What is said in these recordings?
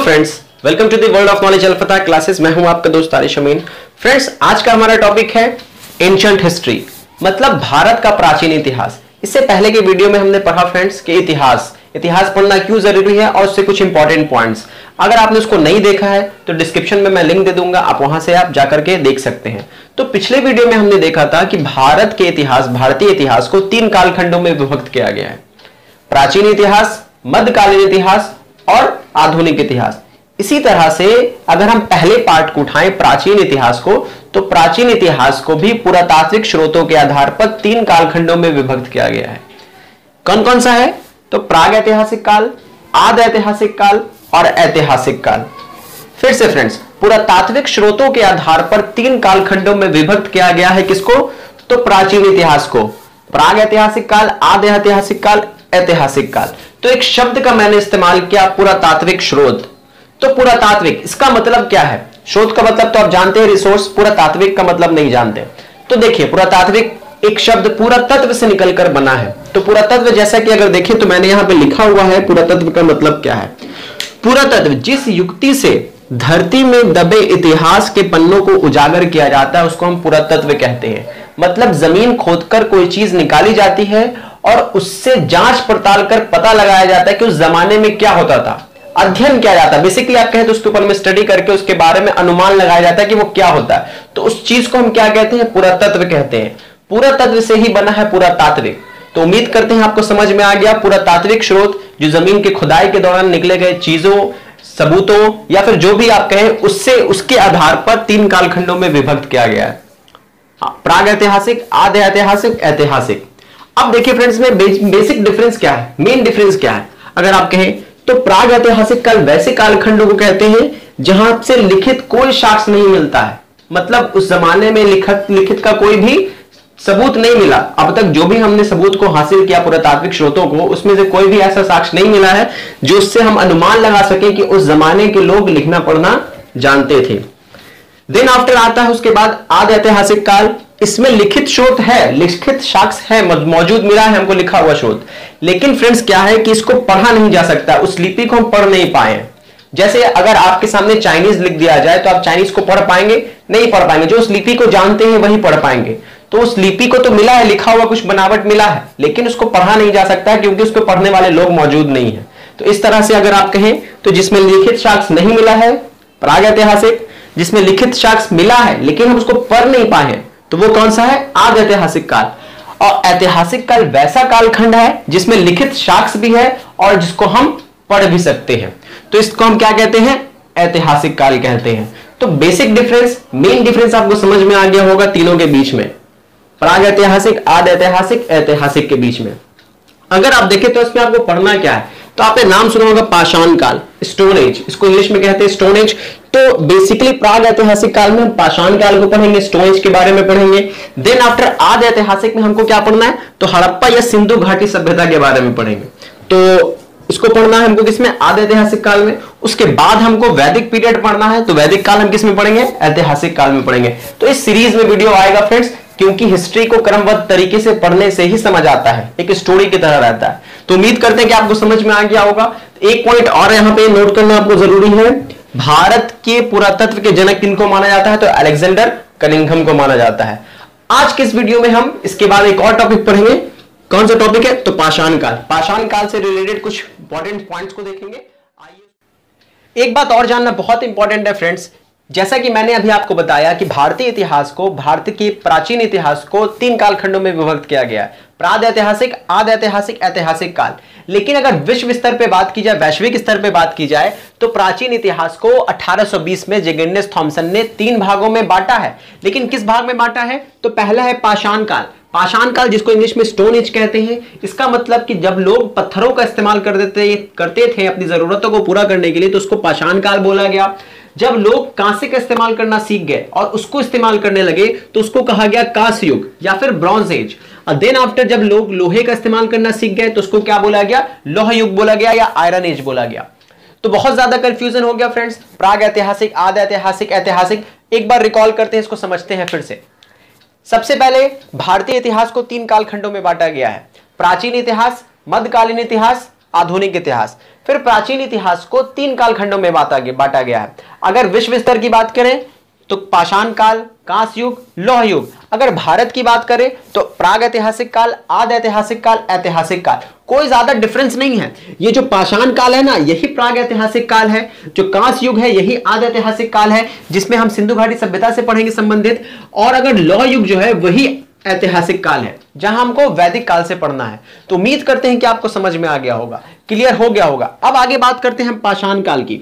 Hello friends, welcome to the world of knowledge Al-Fatah classes. मैं हूं आपका दोस्त आरिश अमीन। फ्रेंड्स, आज का हमारा टॉपिक है एंशिएंट हिस्ट्री, मतलब भारत का प्राचीन इतिहास। इससे पहले के वीडियो में हमने पढ़ा फ्रेंड्स कि इतिहास पढ़ना क्यों जरूरी है और उससे कुछ इंपॉर्टेंट पॉइंट्स। अगर आपने उसको नहीं देखा है तो डिस्क्रिप्शन में मैं लिंक दे दूंगा, आप वहां से आप जाकर के देख सकते हैं। तो पिछले वीडियो में हमने देखा था कि भारत के इतिहास, भारतीय इतिहास को 3 कालखंडों में विभक्त किया गया है: प्राचीन इतिहास, मध्यकालीन इतिहास और आधुनिक इतिहास। इसी तरह से अगर हम पहले पार्ट को उठाएं प्राचीन इतिहास को, तो प्राचीन इतिहास को भी पुरातात्विक स्रोतों के आधार पर 3 कालखंडों में विभक्त किया गया है। कौन कौन सा है? तो प्राग ऐतिहासिक काल, आदि ऐतिहासिक काल और ऐतिहासिक काल। फिर से फ्रेंड्स, पुरातात्विक स्रोतों के आधार पर 3 कालखंडों में विभक्त किया गया है। किसको? तो प्राचीन इतिहास को। प्राग ऐतिहासिक काल, आदि ऐतिहासिक काल, ऐतिहासिक काल। तो एक शब्द का मैंने इस्तेमाल किया, पुरातात्विक स्रोत। तो पुरातात्विक, इसका मतलब क्या है? स्रोत का मतलब तो आप जानते हैं रिसोर्स, पुरातात्विक का मतलब नहीं जानते। तो देखिए, पुरातात्विक एक शब्द पुरातत्व से निकलकर बना है। तो पुरातत्व, जैसा कि अगर देखें तो मैंने यहां पे लिखा हुआ है पुरातत्व का मतलब क्या है। पुरातत्व जिस युक्ति से धरती में दबे इतिहास के पन्नों को उजागर किया जाता है उसको हम पुरातत्व कहते हैं। मतलब जमीन खोदकर कोई चीज निकाली जाती है और उससे जांच पड़ताल कर पता लगाया जाता है कि उस जमाने में क्या होता था, अध्ययन किया जाता है। बेसिकली आप कहें तो उसके ऊपर में स्टडी करके उसके बारे में अनुमान लगाया जाता है कि वो क्या होता है। तो उस चीज को हम क्या कहते हैं? पुरातत्व कहते हैं। पुरातत्व से ही बना है पुरातात्विक। तो उम्मीद करते हैं आपको समझ में आ गया। पुरातात्विक स्रोत जो जमीन की खुदाई के दौरान निकले गए चीजों, सबूतों या फिर जो भी आप कहें उससे, उसके आधार पर 3 कालखंडों में विभक्त किया गया है। प्राग ऐतिहासिक, आदि ऐतिहासिक, ऐतिहासिक। अब देखिए फ्रेंड्स में बेसिक डिफरेंस क्या है, मेन डिफरेंस क्या है। अगर आप कहें तो प्राग ऐतिहासिक काल वैसे कालखंडों को कहते हैं जहां से लिखित कोई साक्ष्य नहीं मिलता है। मतलब उस जमाने में लिखित का कोई भी सबूत नहीं मिला। अब तक जो भी हमने सबूत को हासिल किया पुरातात्विक स्रोतों को, उसमें से कोई भी ऐसा साक्ष्य नहीं मिला है जो उससे हम अनुमान लगा सके कि उस जमाने के लोग लिखना पढ़ना जानते थे। देन आफ्टर आता है उसके बाद आदि ऐतिहासिक काल। इसमें लिखित स्रोत है, लिखित साक्ष्य है, मौजूद मिला है हमको लिखा हुआ स्रोत। लेकिन फ्रेंड्स क्या है कि इसको पढ़ा नहीं जा सकता, उस लिपि को हम पढ़ नहीं पाए। जैसे अगर आपके सामने चाइनीज लिख दिया जाए तो आप चाइनीज को पढ़ पाएंगे? नहीं पढ़ पाएंगे। जो उस लिपि को जानते हैं वही पढ़ पाएंगे। तो उस लिपि को तो मिला है, लिखा हुआ कुछ बनावट मिला है, लेकिन उसको पढ़ा नहीं जा सकता क्योंकि उसको पढ़ने वाले लोग मौजूद नहीं है। तो इस तरह से अगर आप कहें तो जिसमें लिखित साक्ष्य नहीं मिला है प्राग ऐतिहासिक, जिसमें लिखित साक्ष्य मिला है लेकिन हम उसको पढ़ नहीं पाए तो वो कौन सा है? आदि ऐतिहासिक काल। और ऐतिहासिक काल वैसा कालखंड है जिसमें लिखित साक्ष्य भी है और जिसको हम पढ़ भी सकते हैं। तो इसको हम क्या कहते हैं? ऐतिहासिक काल कहते हैं। तो बेसिक डिफरेंस, मेन डिफरेंस आपको समझ में आ गया होगा तीनों के बीच में, प्राग ऐतिहासिक, आदि ऐतिहासिक, ऐतिहासिक के बीच में। अगर आप देखें तो इसमें आपको पढ़ना क्या है, तो आपने नाम सुना होगा पाषाण काल, स्टोन एज, इसको इंग्लिश में कहते हैं स्टोन एज। तो बेसिकली प्राग ऐतिहासिक काल में हम पाषाण काल को पढ़ेंगे, स्टोन एज के बारे में पढ़ेंगे। देन आफ्टर आदि ऐतिहासिक में हमको क्या पढ़ना है? तो हड़प्पा या सिंधु घाटी सभ्यता के बारे में पढ़ेंगे। तो इसको पढ़ना है हमको किसमें? आदि ऐतिहासिक काल में। उसके बाद हमको वैदिक पीरियड पढ़ना है, तो वैदिक काल हम किसमें पढ़ेंगे? ऐतिहासिक काल में पढ़ेंगे। तो इस सीरीज में वीडियो आएगा फ्रेंड्स, क्योंकि हिस्ट्री को क्रमबद्ध तरीके से पढ़ने से ही समझ आता है, एक स्टोरी की तरह रहता है। तो उम्मीद करते हैं कि आपको समझ में आ गया होगा। एक पॉइंट और यहां पे नोट करना आपको जरूरी है, भारत के पुरातत्व के जनक किनको माना जाता है? तो अलेक्जेंडर कनिंघम को माना जाता है। आज के इस वीडियो में हम इसके बाद एक और टॉपिक पढ़ेंगे। कौन सा टॉपिक है? तो पाषाण काल। पाषाण काल से रिलेटेड कुछ इंपॉर्टेंट पॉइंट्स को देखेंगे। आइए, एक बात और जानना बहुत इंपॉर्टेंट है फ्रेंड्स, जैसा कि मैंने अभी आपको बताया कि भारतीय इतिहास को, भारत के प्राचीन इतिहास को 3 कालखंडों में विभक्त किया गया है: प्राग ऐतिहासिक, आदि ऐतिहासिक, ऐतिहासिक काल। लेकिन अगर विश्व स्तर पे बात की जाए, वैश्विक स्तर पे बात की जाए, तो प्राचीन इतिहास को 1820 में जेगेंडेस थॉमसन ने 3 भागों में बांटा है। लेकिन किस भाग में बांटा है? तो पहला है पाषाण काल। पाषाण काल जिसको इंग्लिश में स्टोन एज कहते हैं। इसका मतलब कि जब लोग पत्थरों का इस्तेमाल करते थे अपनी जरूरतों को पूरा करने के लिए, तो उसको पाषाण काल बोला गया। जब लोग कांसे का इस्तेमाल करना सीख गए और उसको इस्तेमाल करने लगे तो उसको कहा गया कांस्य युग या फिर ब्रॉन्ज एज। और देन आफ्टर जब लोग लोहे का इस्तेमाल करना सीख गए तो उसको क्या बोला गया? लौह युग बोला गया या आयरन एज बोला गया। तो बहुत ज्यादा कंफ्यूजन हो गया फ्रेंड्स, प्राग ऐतिहासिक, आदि ऐतिहासिक, ऐतिहासिक। एक बार रिकॉल करते हैं, इसको समझते हैं फिर से। सबसे पहले भारतीय इतिहास को 3 कालखंडों में बांटा गया है: प्राचीन इतिहास, मध्यकालीन इतिहास, आधुनिक इतिहास। फिर प्राचीन इतिहास को 3 कालखंडों में बांटा गया है। अगर विश्व स्तर की बात करें तो पाषाण काल, कांस्य युग, लौह युग। अगर भारत की बात करें तो प्राग ऐतिहासिक काल, आदि ऐतिहासिक काल, ऐतिहासिक काल। कोई ज्यादा डिफरेंस नहीं है। ये जो पाषाण काल है ना, यही प्राग ऐतिहासिक काल है। जो कांस्य युग है यही आदि ऐतिहासिक काल है, जिसमें हम सिंधु घाटी सभ्यता से पढ़ेंगे संबंधित। और अगर लौह युग जो है वही ऐतिहासिक काल है, जहां हमको वैदिक काल से पढ़ना है। तो उम्मीद करते हैं कि आपको समझ में आ गया होगा, क्लियर हो गया होगा। अब आगे बात करते हैं पाषाण काल की।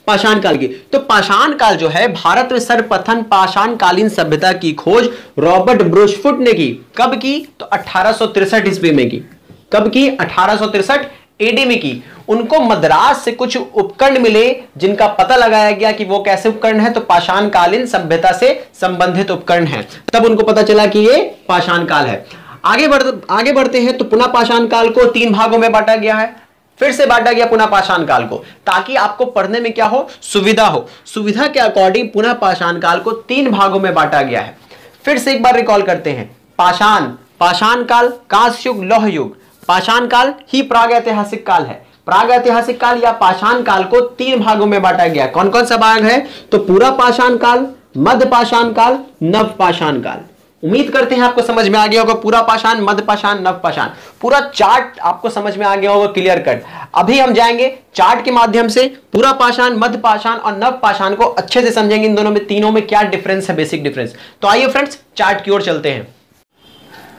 पाषाण काल की तो पाषाण काल जो है, भारत में सर्वप्रथम पाषाण कालीन सभ्यता की खोज रॉबर्ट ब्रूसफुट ने की। कब की? तो 1863 ईस्वी में की। कब की? 1863 एडी में की। उनको मद्रास से कुछ उपकरण मिले, जिनका पता लगाया गया कि वो कैसे उपकरण है, तो पाषाण कालीन सभ्यता से संबंधित उपकरण है। तब उनको पता चला कि ये पाषाण काल है। आगे बढ़ते हैं तो पुनः पाषाण काल को 3 भागों में बांटा गया है। फिर से बांटा गया पुनः पाषाण काल को, ताकि आपको पढ़ने में क्या हो, सुविधा हो। सुविधा के अकॉर्डिंग पुनः पाषाण काल को 3 भागों में बांटा गया है। फिर से एक बार रिकॉल करते हैं। पाषाण काल, कांस्य युग, लौह युग। पाषाण काल ही प्राग ऐतिहासिक काल है। प्राग ऐतिहासिक काल या पाषाण काल को 3 भागों में बांटा गया। कौन कौन सा भाग है? तो पूरा पाषाण काल, मध्य पाषाण काल, नव पाषाण काल। उम्मीद करते हैं आपको समझ में आ गया होगा। पूरा पाषाण, मध्य पाषाण, नव पाषाण, पूरा चार्ट आपको समझ में आ गया होगा, क्लियर कट। अभी हम जाएंगे चार्ट के माध्यम से पूरा पाषाण, मध्य पाषाण और नव पाषाण को अच्छे से समझेंगे। इन दोनों में, तीनों में क्या डिफरेंस है, बेसिक डिफरेंस। तो आइए फ्रेंड्स चार्ट की ओर चलते हैं।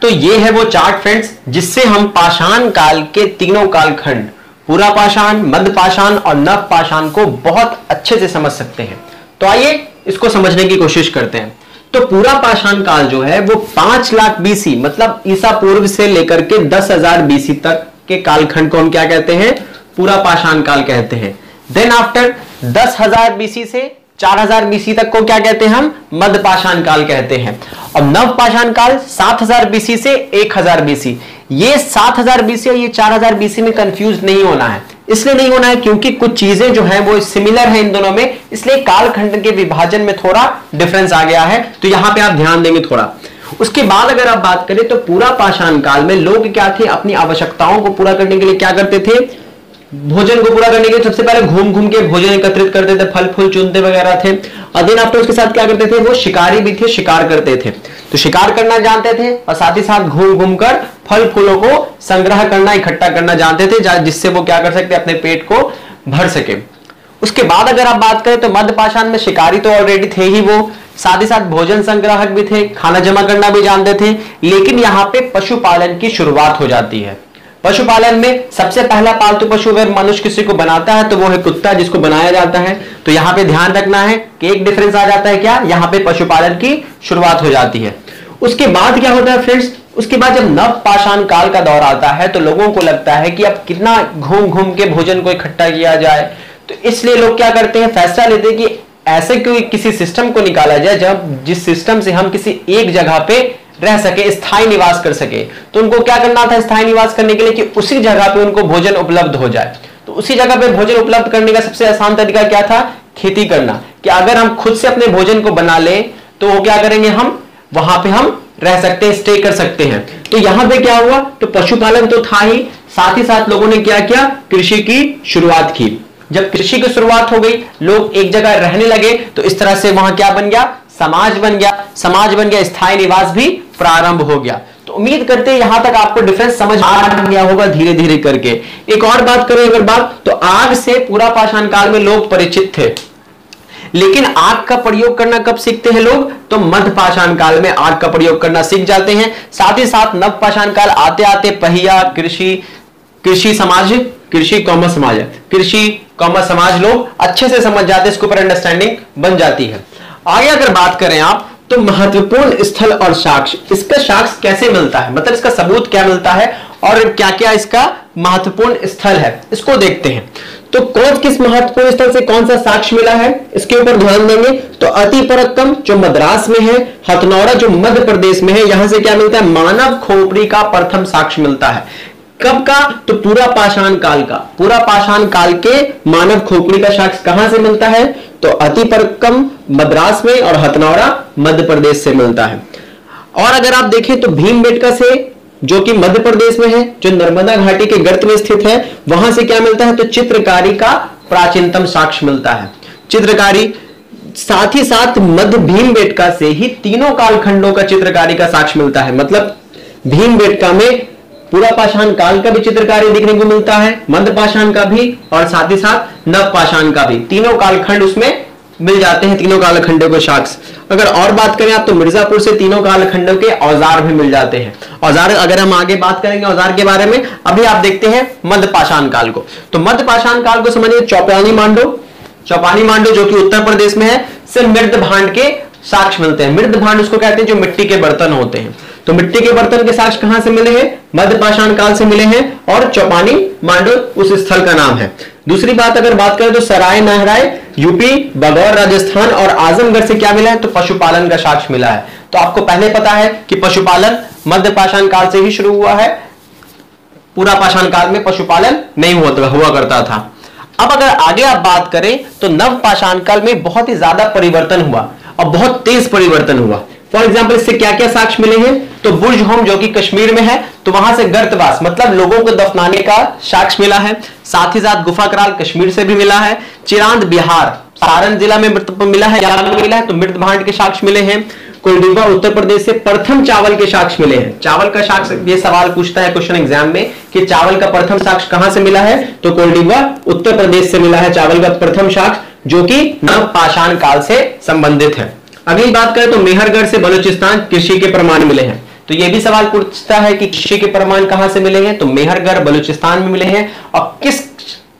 तो ये है वो चार्ट फ्रेंड्स, जिससे हम पाषाण काल के तीनों कालखंड, पूरा पाषाण, मध्य पाषाण और नव पाषाण को बहुत अच्छे से समझ सकते हैं। तो आइए इसको समझने की कोशिश करते हैं। तो पूरा पाषाण काल जो है वो 5 लाख बीसी, मतलब ईसा पूर्व से लेकर के 10,000 बीसी तक के कालखंड को हम क्या कहते हैं? पूरा पाषाण काल कहते हैं। देन आफ्टर 10,000 बीसी से 4,000 बीसी तक को क्या कहते हैं? हम मध्य पाषाण काल कहते हैं। और नव पाषाण काल 7,000 बीसी से 1,000 बीसी। ये 7,000 बीसी और ये 4,000 बीसी में कंफ्यूज नहीं होना है। इसलिए नहीं होना है क्योंकि कुछ चीजें जो हैं वो सिमिलर है इन दोनों में, इसलिए कालखंड के विभाजन में थोड़ा डिफरेंस आ गया है। तो यहां पे आप ध्यान देंगे थोड़ा। उसके बाद अगर आप बात करें तो पूरा पाषाण काल में लोग क्या थे? अपनी आवश्यकताओं को पूरा करने के लिए क्या करते थे? भोजन को पूरा करने के लिए सबसे पहले घूम घूम के भोजन एकत्रित करते थे, फल फूल चुनते वगैरह थे। और दिन आफ्टर उसके साथ क्या करते थे? वो शिकारी भी थे, शिकार करते थे। तो शिकार करना जानते थे और साथ ही साथ घूम घूम कर फल फूलों को संग्रह करना, इकट्ठा करना जानते थे, जिससे वो क्या कर सकते? अपने पेट को भर सके। उसके बाद अगर आप बात करें तो मध्य पाषाण में शिकारी तो ऑलरेडी थे ही वो, साथ ही साथ भोजन संग्राहक भी थे, खाना जमा करना भी जानते थे। लेकिन यहाँ पे पशुपालन की शुरुआत हो जाती है। पशुपालन में सबसे पहला पालतू पशु अगर मनुष्य किसी को बनाता है तो वो है कुत्ता, जिसको बनाया जाता है। तो यहाँ पे ध्यान रखना है कि एक डिफरेंस आ जाता है क्या? यहाँ पे पशुपालन की शुरुआत हो जाती है। उसके बाद क्या होता है फ्रेंड्स? उसके बाद जब नव पाषाण काल का दौर आता है तो लोगों को लगता है कि अब कितना घूम घूम के भोजन को इकट्ठा किया जाए। तो इसलिए लोग क्या करते हैं? फैसला लेते हैं कि ऐसे कोई किसी सिस्टम को निकाला जाए जब जिस सिस्टम से हम किसी एक जगह पे रह सके, स्थायी निवास कर सके। तो उनको क्या करना था स्थायी निवास करने के लिए? कि उसी जगह पे उनको भोजन उपलब्ध हो जाए। तो उसी जगह पे भोजन उपलब्ध करने का सबसे आसान तरीका क्या था? खेती करना। कि अगर हम खुद से अपने भोजन को बना ले तो वो क्या करेंगे? हम वहां पे हम रह सकते हैं, स्टे कर सकते हैं। तो यहां पे क्या हुआ? तो पशुपालन तो था ही, साथ ही साथ लोगों ने क्या किया? कृषि की शुरुआत की। जब कृषि की शुरुआत हो गई, लोग एक जगह रहने लगे, तो इस तरह से वहां क्या बन गया? समाज बन गया। समाज बन गया, स्थायी निवास भी प्रारंभ हो गया। तो उम्मीद करते हैं यहां तक आपको डिफरेंस समझ आ गया होगा धीरे धीरे करके। एक और बात करें अगर बात, तो आग से पूरा पाषाण काल में लोग परिचित थे। लेकिन आग का प्रयोग करना कब सीखते हैं लोग? तो मध्य पाषाण काल में आग का प्रयोग करना सीख जाते हैं। साथ ही साथ नव पाषाण काल आते आते पहिया, कृषि समाज लोग अच्छे से समझ जाते हैं, इसके ऊपर अंडरस्टैंडिंग बन जाती है। आगे अगर बात करें आप तो महत्वपूर्ण स्थल और साक्ष्य, इसका साक्ष्य कैसे मिलता है, मतलब इसका सबूत क्या मिलता है और क्या क्या इसका महत्वपूर्ण स्थल है, इसको देखते हैं। तो कौन किस महत्वपूर्ण स्थल से कौन सा साक्ष्य मिला है इसके ऊपर ध्यान देंगे। तो अतिपरक्कम जो मद्रास में है, हथनौरा जो मध्य प्रदेश में है, यहां से क्या मिलता है? मानव खोपड़ी का प्रथम साक्ष्य मिलता है। कब का? तो पूरा पाषाण काल का। पूरा पाषाण काल के मानव खोपड़ी का साक्ष्य कहां से मिलता है? तो अतिपरक्कम मद्रास में और हथनौरा मध्य प्रदेश से मिलता है। और अगर आप देखें तो भीमबेटका से जो कि मध्य प्रदेश में है, जो नर्मदा घाटी के गर्त में स्थित है, वहां से क्या मिलता है? तो चित्रकारी का प्राचीनतम साक्ष्य मिलता है। चित्रकारी, साथ ही साथ मध्य भीमबेटका से ही तीनों कालखंडों का चित्रकारी का साक्ष्य मिलता है। मतलब भीमबेटका में पूरा पाषाण काल का भी चित्रकारी देखने को मिलता है, मध्य पाषाण का भी और साथ ही साथ नव पाषाण का भी, तीनों कालखंड उसमें मिल जाते हैं, तीनों कालखंडों के साक्ष्य। अगर और बात करें आप तो मिर्जापुर से तीनों कालखंडों के औजार भी मिल जाते हैं। औजार, अगर हम आगे बात करेंगे औजार के बारे में, अभी आप देखते हैं मध्य पाषाण काल को। तो मध्य पाषाण काल को समझिए चौपानी मांडो जो कि उत्तर प्रदेश में है, से मृद भांड के साक्ष्य मिलते हैं। मृद भांड उसको कहते हैं जो मिट्टी के बर्तन होते हैं। तो मिट्टी के बर्तन के साक्ष्य कहां से मिले हैं? मध्य पाषाण काल से मिले हैं, और चौपानी मांडो उस स्थल का नाम है। दूसरी बात अगर बात करें तो सराय नहराय यूपी, बगौर राजस्थान और आजमगढ़ से क्या मिला है? तो पशुपालन का साक्ष्य मिला है। तो आपको पहले पता है कि पशुपालन मध्य पाषाण काल से ही शुरू हुआ है, पूरा पाषाण काल में पशुपालन नहीं हुआ करता था। अब अगर आगे आप बात करें तो नव पाषाण काल में बहुत ही ज्यादा परिवर्तन हुआ और बहुत तेज परिवर्तन हुआ। फॉर एग्जाम्पल इससे क्या क्या साक्ष्य मिले हैं? तो बुर्ज होम जो कि कश्मीर में है, तो वहां से गर्तवास मतलब लोगों को दफनाने का साक्ष्य मिला है। साथ ही साथ गुफा कराल कश्मीर से भी मिला है। चिरांद बिहार सारण जिला में मिला है, तो मृत भांड के साक्ष्य मिले हैं। कोल्डिवा उत्तर प्रदेश से प्रथम चावल के साक्ष्य मिले हैं। चावल का साक्ष्य, ये सवाल पूछता है क्वेश्चन एग्जाम में कि चावल का प्रथम साक्ष्य कहां से मिला है? तो कोल्डिवा उत्तर प्रदेश से मिला है चावल का प्रथम साक्ष्य, जो कि नव पाषाण काल से संबंधित है। अगली बात करें तो मेहरगढ़ से बलूचिस्तान कृषि के प्रमाण मिले हैं। तो यह भी सवाल पूछता है कि कृषि के प्रमाण कहां से मिले हैं? तो मेहरगढ़ बलूचिस्तान में मिले हैं। और किस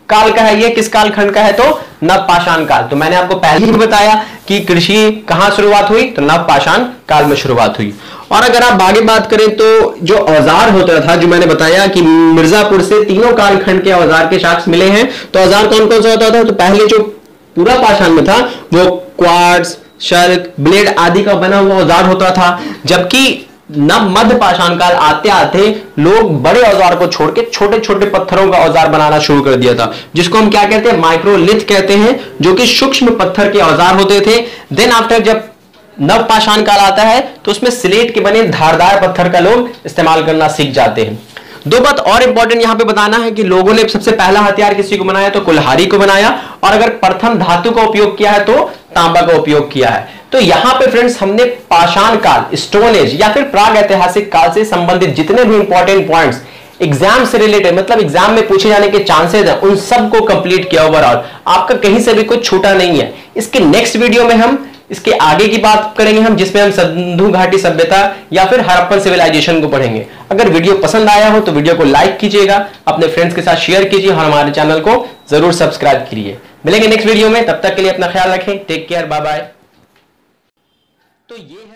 काल का है ये, किस कालखंड का है? तो नव पाषाण काल। तो मैंने आपको पहले ही बताया कि कृषि कहां शुरुआत हुई? तो नव पाषाण काल में शुरुआत हुई। और अगर आप आगे बात करें तो जो औजार होता था, जो मैंने बताया कि मिर्जापुर से तीनों कालखंड के औजार के साक्ष्य मिले हैं। तो औजार कौन कौन सा होता था? तो पहले जो पूरा पाषाण में था वो क्वार्ट्ज, शल्क, ब्लेड आदि का बना हुआ औजार होता था। जबकि नव मध्य पाषाण काल आते आते लोग बड़े औजार को छोड़ के छोटे छोटे पत्थरों का औजार बनाना शुरू कर दिया था, जिसको हम क्या कहते हैं? माइक्रोलिथ कहते हैं, जो कि सूक्ष्म पत्थर के औजार होते थे। देन आफ्टर जब नव पाषाण काल आता है तो उसमें स्लेट के बने धारदार पत्थर का लोग इस्तेमाल करना सीख जाते हैं। दो बात और इंपॉर्टेंट यहां पे बताना है कि लोगों ने सबसे पहला हथियार किसी को बनाया? तो कुल्हाड़ी को बनाया। और अगर प्रथम धातु का उपयोग किया है तो तांबा का उपयोग किया है। तो यहां पे फ्रेंड्स हमने पाषाण काल, स्टोन एज या फिर प्राग ऐतिहासिक काल से संबंधित जितने भी इंपॉर्टेंट पॉइंट्स एग्जाम से रिलेटेड, मतलब एग्जाम में पूछे जाने के चांसेस है, उन सबको कंप्लीट किया ओवरऑल। आपका कहीं से भी कुछ छूटा नहीं है। इसके नेक्स्ट वीडियो में हम इसके आगे की बात करेंगे हम, जिसमें हम सिंधु घाटी सभ्यता या फिर हड़प्पन सिविलाइजेशन को पढ़ेंगे। अगर वीडियो पसंद आया हो तो वीडियो को लाइक कीजिएगा, अपने फ्रेंड्स के साथ शेयर कीजिए और हमारे चैनल को जरूर सब्सक्राइब कीजिए। मिलेंगे नेक्स्ट वीडियो में, तब तक के लिए अपना ख्याल रखें। Take care, bye bye. तो ये है